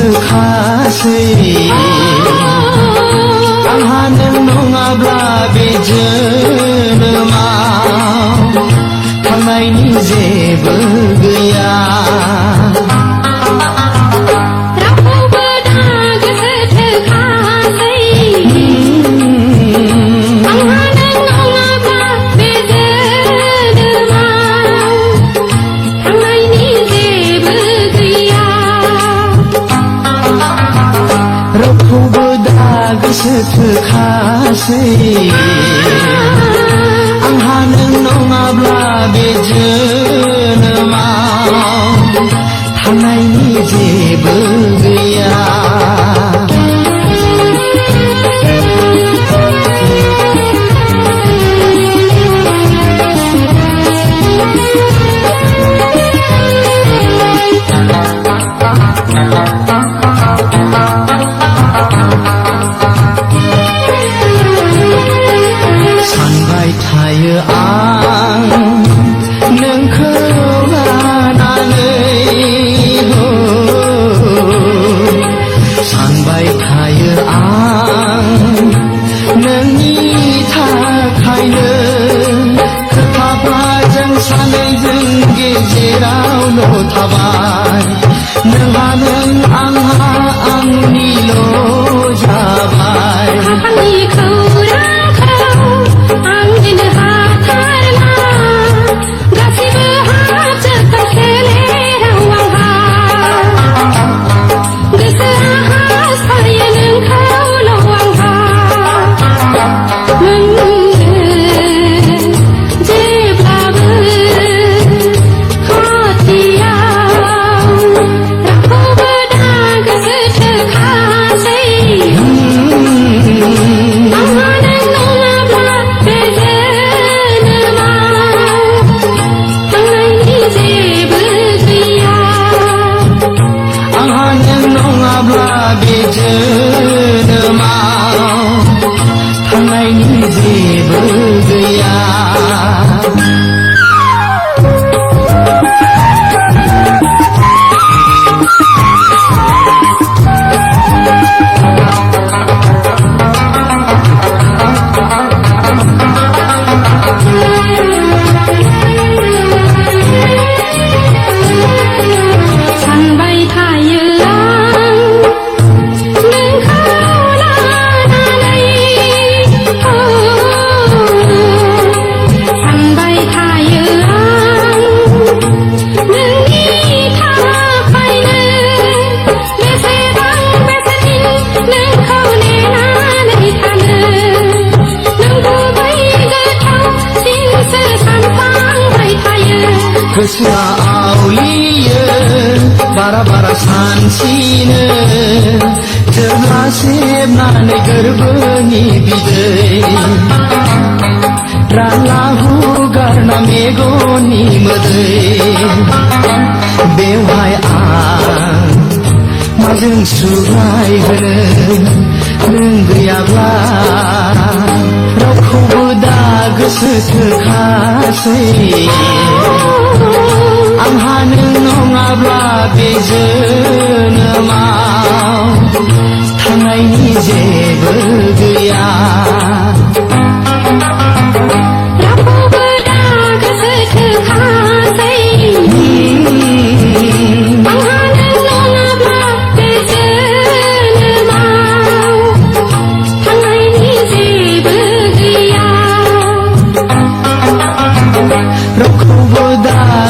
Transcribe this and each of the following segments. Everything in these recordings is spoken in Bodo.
गोसोखासै आंहा नों नङाब्ला बे जोनोमाव थांनायनि जेबो गैया गोसोखासै आंहा नों नङाब्ला बे जोनोमाव थांनायनि जेबो गैया थायो आं नोंखौ लानानै सानबाय थायो आं नोंनि थाखायनो खोथाफ्रा जों सानैजों गेजेरावल' थाबाय नोंहा नों आंहा आंनिल' जाबाय बे जोनोमाव थांनायनि जेबो गैया गोसोआ आवलियो बारा बारा सानसिनो जेब्ला सेबनानै गोरबोनि बिदै राला हुगारना मेगननि मोदै बेवहाय आं माजों सुग्लायहोनो नों गैयाब्ला रावखौबो दा गोसोखासै आंहा नों नङाब्ला बे जोनोमाव थांनायनि जेबो गैया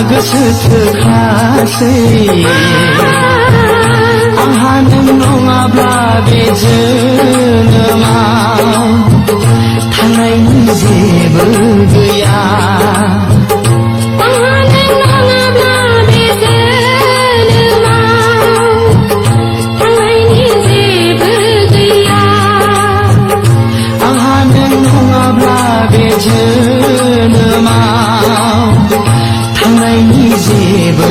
गोसोखासै आंहा नों नङाब्ला बे जोनोमाव थांनायनि जेबो गैया आंहा नों नङाब्ला बे जोनोमाव थांनायनि जेबो